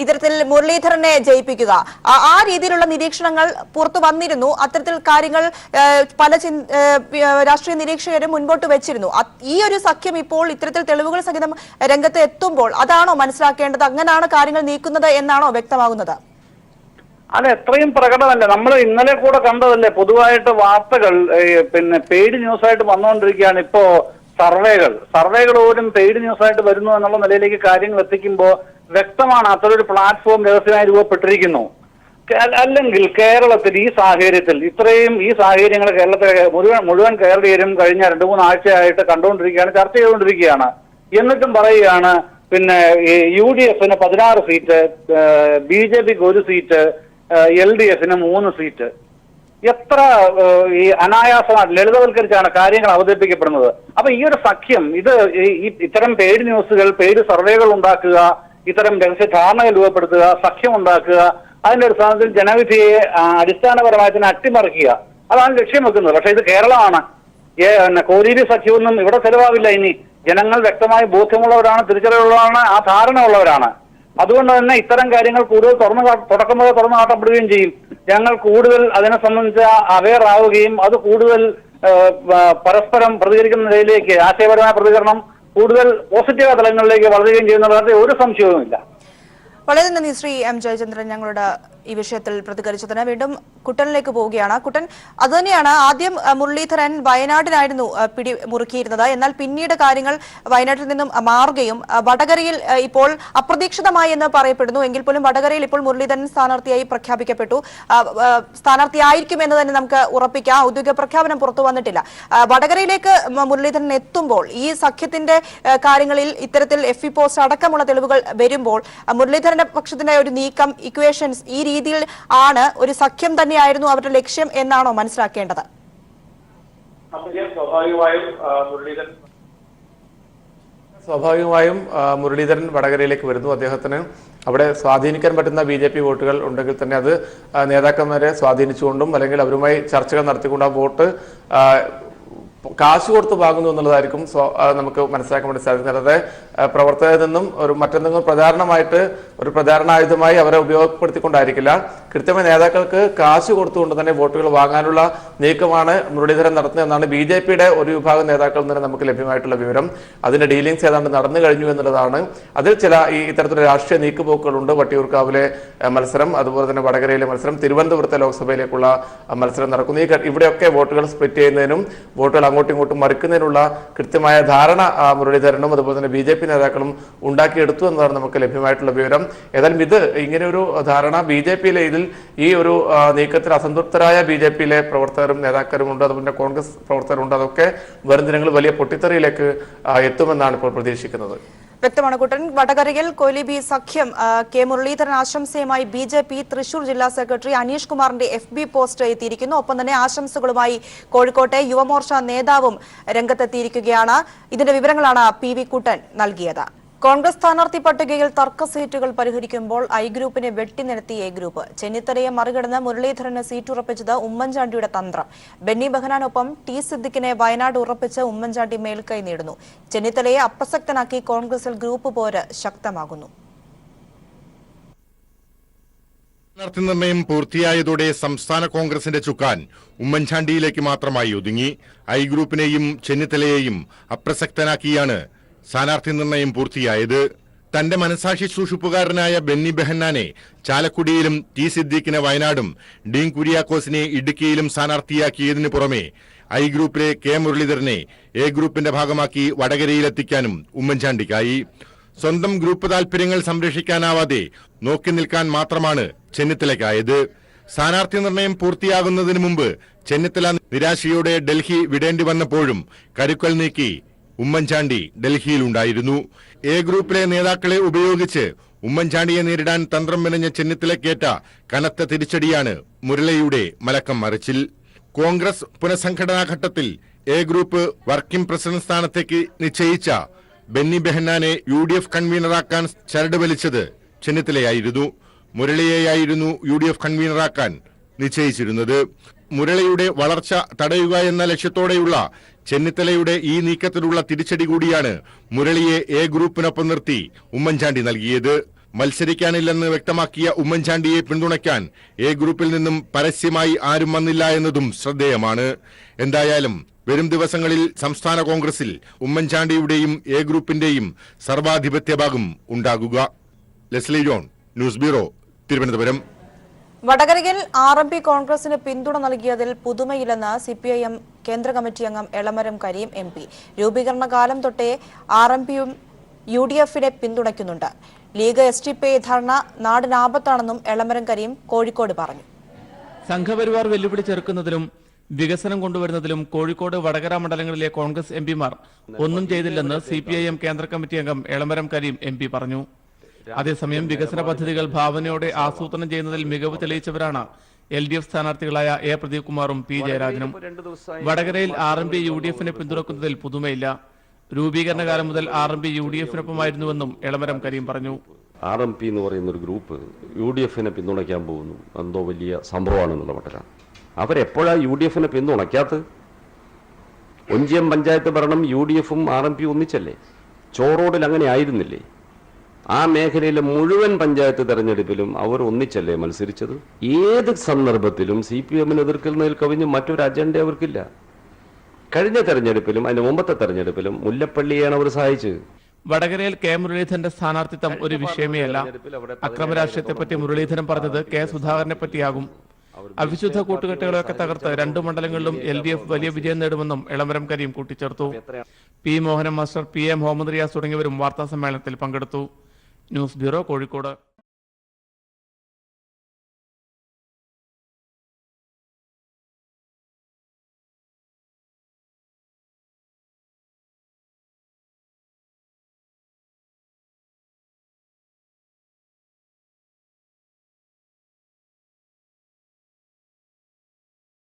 ഇത്തരത്തിൽ മുരളീധരനെ ജയിപ്പിക്കുക, ആ രീതിയിലുള്ള നിരീക്ഷണങ്ങൾ പുറത്തു വന്നിരുന്നു. അത്തരത്തിൽ കാര്യങ്ങൾ പല രാഷ്ട്രീയ നിരീക്ഷകരും മുൻപോട്ട് വെച്ചിരുന്നു. ഈ ഒരു സഖ്യം ഇപ്പോൾ ഇത്തരത്തിൽ തെളിവുകൾ സഹിതം രംഗത്ത് എത്തുമ്പോൾ അതാണോ മനസ്സിലാക്കേണ്ടത്? അങ്ങനെയാണ് കാര്യങ്ങൾ നീക്കുന്നത് എന്നാണോ വ്യക്തമാകുന്നത്? അത് എത്രയും പ്രകടമല്ല. നമ്മൾ ഇന്നലെ കൂടെ കണ്ടതല്ലേ, പൊതുവായിട്ട് വാർത്തകൾ പെയ്ഡ് ന്യൂസായിട്ട് വന്നുകൊണ്ടിരിക്കുകയാണ്. ഇപ്പോ സർവേകൾ പോലും പെയ്ഡ് ന്യൂസായിട്ട് വരുന്നു എന്നുള്ള നിലയിലേക്ക് കാര്യങ്ങൾ എത്തിക്കുമ്പോൾ വ്യക്തമാണ് അത്തരൊരു പ്ലാറ്റ്ഫോം രഹസ്യമായി രൂപപ്പെട്ടിരിക്കുന്നു. അല്ലെങ്കിൽ കേരളത്തിൽ ഈ സാഹചര്യത്തിൽ ഈ സാഹചര്യങ്ങൾ കേരളത്തിലെ മുഴുവൻ കേരളീയരും കഴിഞ്ഞ 2-3 ആഴ്ചയായിട്ട് കണ്ടുകൊണ്ടിരിക്കുകയാണ്, ചർച്ച ചെയ്തുകൊണ്ടിരിക്കുകയാണ്. എന്നിട്ടും പറയുകയാണ് UDFന് 16 സീറ്റ്, BJPക്ക് 1 സീറ്റ്, LDFന് 3 സീറ്റ്. എത്ര ഈ അനായാസമാണ്, ലളിതവൽക്കരിച്ചാണ് കാര്യങ്ങൾ അവതരിപ്പിക്കപ്പെടുന്നത്. അപ്പൊ ഈ ഒരു സഖ്യം ഇത്തരം പെയ്ഡ് ന്യൂസുകൾ, പെയ്ഡ് സർവേകൾ ഉണ്ടാക്കുക, ഇത്തരം രഹസ്യധാരണകൾ രൂപപ്പെടുത്തുക, സഖ്യം ഉണ്ടാക്കുക, അതിന്റെ അടിസ്ഥാനത്തിൽ ജനവിധിയെ അടിസ്ഥാനപരമായി തന്നെ അട്ടിമറിക്കുക, അതാണ് ലക്ഷ്യം വെക്കുന്നത്. പക്ഷെ ഇത് കേരളമാണ്. കോലീബി സഖ്യമൊന്നും ഇവിടെ ചെലവാവില്ല. ഇനി ജനങ്ങൾ വ്യക്തമായി ബോധ്യമുള്ളവരാണ്, തിരിച്ചറിവുള്ളവരാണ്, ആ ധാരണ ഉള്ളവരാണ്. അതുകൊണ്ട് തന്നെ ഇത്തരം കാര്യങ്ങൾ കൂടുതൽ തുടക്കം മുതൽ തുറന്നു കാട്ടപ്പെടുകയും ചെയ്യും. ഞങ്ങൾ കൂടുതൽ അതിനെ സംബന്ധിച്ച് അവെയർ ആവുകയും അത് കൂടുതൽ പരസ്പരം പ്രതികരിക്കുന്ന നിലയിലേക്ക്, ആശയപരമായ പ്രതികരണം കൂടുതൽ പോസിറ്റീവ് തലങ്ങളിലേക്ക് വളരുകയും ചെയ്യുന്ന കാര്യത്തിൽ ഒരു സംശയവുമില്ല. വളരെ നന്ദി ശ്രീ M ജയചന്ദ്രൻ ഞങ്ങളുടെ ഈ വിഷയത്തിൽ പ്രതികരിച്ചതിന്. വീണ്ടും കുട്ടനിലേക്ക് പോവുകയാണ്. കുട്ടൻ, അതുതന്നെയാണ്, ആദ്യം മുരളീധരൻ വയനാട്ടിലായിരുന്നു പിടിമുറുക്കിയിരുന്നത്. എന്നാൽ പിന്നീട് കാര്യങ്ങൾ വയനാട്ടിൽ നിന്നും മാറുകയും വടകരയിൽ ഇപ്പോൾ അപ്രതീക്ഷിതമായി എന്ന് പറയപ്പെടുന്നു. എങ്കിൽ പോലും വടകരയിൽ ഇപ്പോൾ മുരളീധരൻ സ്ഥാനാർത്ഥിയായി പ്രഖ്യാപിക്കപ്പെട്ടു. സ്ഥാനാർത്ഥിയായിരിക്കും എന്ന് തന്നെ നമുക്ക് ഉറപ്പിക്കാം. ഔദ്യോഗിക പ്രഖ്യാപനം പുറത്തു വന്നിട്ടില്ല. വടകരയിലേക്ക് മുരളീധരൻ എത്തുമ്പോൾ ഈ സഖ്യത്തിന്റെ കാര്യങ്ങളിൽ ഇത്തരത്തിൽ FE പോസ്റ്റ് അടക്കമുള്ള തെളിവുകൾ വരുമ്പോൾ മുരളീധരന്റെ പക്ഷത്തിന്റെ ഒരു നീക്കം, ഇക്വേഷൻസ് ഈ രീതിയിൽ ആണ്, ഒരു സഖ്യം തന്നെയായിരുന്നു അവരുടെ ലക്ഷ്യം എന്നാണോ മനസ്സിലാക്കേണ്ടത്? സ്വാഭാവികമായും മുരളീധരൻ വടകരയിലേക്ക് വരുന്നു. അദ്ദേഹത്തിന് അവിടെ സ്വാധീനിക്കാൻ പറ്റുന്ന BJP വോട്ടുകൾ ഉണ്ടെങ്കിൽ തന്നെ അത് നേതാക്കന്മാരെ സ്വാധീനിച്ചുകൊണ്ടും അല്ലെങ്കിൽ അവരുമായി ചർച്ചകൾ നടത്തിക്കൊണ്ട് ആ വോട്ട് കാശ് കൊടുത്ത് വാങ്ങുന്നു എന്നുള്ളതായിരിക്കും നമുക്ക് മനസ്സിലാക്കാൻ വേണ്ടി സാധിക്കുന്നത്. അതായത് പ്രവർത്തകരിൽ നിന്നും മറ്റെന്തെങ്കിലും പ്രചാരണമായിട്ട് ഒരു പ്രചാരണ ആയുധമായി അവരെ ഉപയോഗപ്പെടുത്തിക്കൊണ്ടായിരിക്കില്ല. കൃത്യമായി നേതാക്കൾക്ക് കാശ് കൊടുത്തുകൊണ്ട് തന്നെ വോട്ടുകൾ വാങ്ങാനുള്ള നീക്കമാണ് മുരളീധരൻ നടത്തുന്നതെന്നാണ് BJPയുടെ ഒരു വിഭാഗം നേതാക്കളിൽ നിന്ന് നമുക്ക് ലഭ്യമായിട്ടുള്ള വിവരം. അതിന്റെ ഡീലിംഗ്സ് ഏതാണ്ട് നടന്നു കഴിഞ്ഞു എന്നുള്ളതാണ്. അതിൽ ചില ഇത്തരത്തിലുള്ള രാഷ്ട്രീയ നീക്കുപോക്കുകളുണ്ട്. വട്ടിയൂർക്കാവിലെ മത്സരം, അതുപോലെ തന്നെ വടകരയിലെ മത്സരം, തിരുവനന്തപുരത്തെ ലോക്സഭയിലേക്കുള്ള മത്സരം നടക്കുന്നു. ഇവിടെയൊക്കെ വോട്ടുകൾ സ്പ്ലിറ്റ് ചെയ്യുന്നതിനും വോട്ടുകൾ അങ്ങോട്ടും ഇങ്ങോട്ടും മറിക്കുന്നതിനുള്ള കൃത്യമായ ധാരണ മുരളീധരനും അതുപോലെ തന്നെ BJP നേതാക്കളും ഉണ്ടാക്കിയെടുത്തു എന്നതാണ് നമുക്ക് ലഭ്യമായിട്ടുള്ള വിവരം. ഏതായാലും ഇങ്ങനെ ഒരു ധാരണ BJPയിലെ ഈ ഒരു നീക്കത്തിൽ അസംതൃപ്തരായ BJPയിലെ പ്രവർത്തകരും നേതാക്കളും ഉണ്ട്, അതുപോലെ കോൺഗ്രസ് പ്രവർത്തകരുണ്ട്. അതൊക്കെ വരും ദിനങ്ങളിൽ വലിയ പൊട്ടിത്തെറിയിലേക്ക് എത്തുമെന്നാണ് ഇപ്പോൾ പ്രതീക്ഷിക്കുന്നത്. വ്യക്തമാണ് കുട്ടൻ. വടകരയിൽ കോലിബി സഖ്യം കെ മുരളീധരൻ ആശംസയുമായി BJP തൃശൂർ ജില്ലാ സെക്രട്ടറി അനീഷ് കുമാറിന്റെ FB പോസ്റ്റ് എത്തിയിരിക്കുന്നു. ഒപ്പം തന്നെ ആശംസകളുമായി കോഴിക്കോട്ടെ യുവമോർച്ച നേതാവും രംഗത്തെത്തിയിരിക്കുകയാണ്. ഇതിന്റെ വിവരങ്ങളാണ് PV കുട്ടൻ നൽകിയത്. കോൺഗ്രസ് സ്ഥാനാർത്ഥി പട്ടികയിൽ തർക്ക സീറ്റുകൾ പരിഹരിക്കുമ്പോൾ ഐ ഗ്രൂപ്പിനെ വെട്ടിനിരത്തി എ ഗ്രൂപ്പ്. ചെന്നിത്തലയെ മറികടന്ന് മുരളീധരന് സീറ്റ് ഉറപ്പിച്ചത് ഉമ്മൻചാണ്ടിയുടെ തന്ത്രം. ബെന്നി ബെഹനാനൊപ്പം ടി സിദ്ദിഖിനെ വയനാട് ഉറപ്പിച്ച് ഉമ്മൻചാണ്ടി മേൽക്കൈ നേടുന്നു. ചെന്നിത്തലയെ അപ്രസക്തനാക്കി കോൺഗ്രസിൽ ഗ്രൂപ്പ് പോര് ശക്തമാകുന്നു. സ്ഥാനാർത്ഥി നിർണയം പൂർത്തിയായതോടെ സംസ്ഥാന കോൺഗ്രസിന്റെ ചുക്കാൻ ഉമ്മൻചാണ്ടിയിലേക്ക് മാത്രമായി ഒതുങ്ങി. ഐ ഗ്രൂപ്പിനെയും ചെന്നിത്തലയെയും അപ്രസക്തനാക്കിയാണ് സ്ഥാനാർത്ഥി നിർണയം പൂർത്തിയായത്. തന്റെ മനസാക്ഷി സൂക്ഷിപ്പുകാരനായ ബെന്നി ബെഹന്നാനെ ചാലക്കുടിയിലും ടി സിദ്ദീഖിനെ വയനാടും ഡീൻ കുര്യാക്കോസിനെ ഇടുക്കിയിലും സ്ഥാനാർത്ഥിയാക്കിയതിനു പുറമെ ഐ ഗ്രൂപ്പിലെ കെ മുരളീധരനെ എ ഗ്രൂപ്പിന്റെ ഭാഗമാക്കി വടകരയിലെത്തിക്കാനും ഉമ്മൻചാണ്ടിക്കായി. സ്വന്തം ഗ്രൂപ്പ് താൽപര്യങ്ങൾ സംരക്ഷിക്കാനാവാതെ നോക്കി നിൽക്കാൻ മാത്രമാണ് ചെന്നിത്തലയ്ക്കായത്. സ്ഥാനാർത്ഥി നിർണയം പൂർത്തിയാകുന്നതിന് മുമ്പ് ചെന്നിത്തല നിരാശയോടെ ഡൽഹി വിടേണ്ടി വന്നപ്പോഴും കരുക്കൾ നീക്കി ഉമ്മൻചാണ്ടി ഡൽഹിയിലുണ്ടായിരുന്നു. എ ഗ്രൂപ്പിലെ നേതാക്കളെ ഉപയോഗിച്ച് ഉമ്മൻചാണ്ടിയെ നേരിടാൻ തന്ത്രം മെനഞ്ഞ ചെന്നിത്തലക്കേറ്റ കനത്ത തിരിച്ചടിയാണ് മുരളിയുടെ മലക്കം മറിച്ചിൽ. കോൺഗ്രസ് പുനഃസംഘടനാ ഘട്ടത്തിൽ എ ഗ്രൂപ്പ് വർക്കിംഗ് പ്രസിഡന്റ് സ്ഥാനത്തേക്ക് നിശ്ചയിച്ച ബെന്നി ബെഹന്നാനെ UDF കൺവീനറാക്കാൻ ചരട് വലിച്ചത് ചെന്നിത്തലയായിരുന്നു. മുരളിയെയായിരുന്നു UDF കൺവീനറാക്കാൻ നിശ്ചയിച്ചിരുന്നത്. മുരളിയുടെ വളർച്ച തടയുക എന്ന ലക്ഷ്യത്തോടെയുള്ള ചെന്നിത്തലയുടെ ഈ നീക്കത്തിലുള്ള തിരിച്ചടി കൂടിയാണ് മുരളിയെ എ ഗ്രൂപ്പിനൊപ്പം നിർത്തി ഉമ്മൻചാണ്ടി നൽകിയത്. മത്സരിക്കാനില്ലെന്ന് വ്യക്തമാക്കിയ ഉമ്മൻചാണ്ടിയെ പിന്തുണയ്ക്കാൻ എ ഗ്രൂപ്പിൽ നിന്നും പരസ്യമായി ആരും വന്നില്ല എന്നതും ശ്രദ്ധേയമാണ്. എന്തായാലും വരും ദിവസങ്ങളിൽ സംസ്ഥാന കോൺഗ്രസിൽ ഉമ്മൻചാണ്ടിയുടെയും എ ഗ്രൂപ്പിന്റെയും സർവാധിപത്യഭാഗം ഉണ്ടാകുക. Leslie John, news bureau, Thiruvananthapuram. വടകരയിൽ RMP കോൺഗ്രസിന് പിന്തുണ നൽകിയതിൽ പുതുമയില്ലെന്ന് CPIM കേന്ദ്ര കമ്മിറ്റി അംഗം എളമരം കരീം MP. രൂപീകരണ കാലം തൊട്ടേ RMPയും UDFനെ പിന്തുണയ്ക്കുന്നുണ്ട്. ലീഗ് STPI ധാരണ നാടിനാപത്താണെന്നും എളമരം കരീം കോഴിക്കോട് പറഞ്ഞു. സംഘപരിവാർ വെല്ലുവിളി ചെറുക്കുന്നതിലും വികസനം കൊണ്ടുവരുന്നതിലും കോഴിക്കോട് വടകര മണ്ഡലങ്ങളിലെ കോൺഗ്രസ് MPമാർ ഒന്നും ചെയ്തില്ലെന്ന് CPIM കേന്ദ്ര കമ്മിറ്റി അംഗം എളമരം കരീം MP പറഞ്ഞു. അതേസമയം വികസന പദ്ധതികൾ ഭാവനയോടെ ആസൂത്രണം ചെയ്യുന്നതിൽ മികവ് തെളിയിച്ചവരാണ് LDF സ്ഥാനാർത്ഥികളായ A പ്രദീപ് കുമാറും P ജയരാജനും. വടകരയിൽ RMP UDFനെ പിന്തുണക്കുന്നതിൽ പുതുമയില്ല. രൂപീകരണ കാലം മുതൽ RMP UDFനൊപ്പമായിരുന്നുവെന്നും എളമരം കരീം പറഞ്ഞു. RMP എന്ന് പറയുന്ന ഒരു ഗ്രൂപ്പ് UDFനെ പിന്തുണയ്ക്കാൻ പോകുന്നു, എന്തോ വലിയ സംഭവമാണെന്നുള്ള മട്ടിലാണ്. അവരെപ്പോഴാണ് UDFനെ പിന്തുണയ്ക്കാത്തത്? ഒഞ്ചിയം പഞ്ചായത്ത് ഭരണം UDFും RMPയും ഒന്നിച്ചല്ലേ? ചോറോഡിൽ അങ്ങനെ ആയിരുന്നില്ലേ? ആ മേഖലയിലെ മുഴുവൻ പഞ്ചായത്ത് തെരഞ്ഞെടുപ്പിലും അവർ ഒന്നിച്ചല്ലേ മത്സരിച്ചത്? ഏത് സന്ദർഭത്തിലും CPMനെ എതിർക്കുന്നതിൽ കവിഞ്ഞ് മറ്റൊരു അജണ്ട അവർക്കില്ല. കഴിഞ്ഞ തെരഞ്ഞെടുപ്പിലും അതിന് മുമ്പത്തെ തെരഞ്ഞെടുപ്പിലും മുല്ലപ്പള്ളിയാണ് അവർ സഹായിച്ചത്. വടകരയിൽ കെ മുരളീധരന്റെ സ്ഥാനാർത്ഥിത്വം ഒരു വിഷയമേ അല്ല. അക്രമ രാഷ്ട്രീയത്തെപ്പറ്റി മുരളീധരൻ പറഞ്ഞത് കെ സുധാകരനെ പറ്റിയാകും. അവിശുദ്ധ കൂട്ടുകെട്ടുകളെയൊക്കെ തകർത്ത് 2 മണ്ഡലങ്ങളിലും LDF വലിയ വിജയം നേടുമെന്നും എളമരം കരീം കൂട്ടിച്ചേർത്തു. P Mohanan master, PM Muhammad Riyas തുടങ്ങിയവരും വാർത്താ സമ്മേളനത്തിൽ പങ്കെടുത്തു. News bureau, Kozhikode.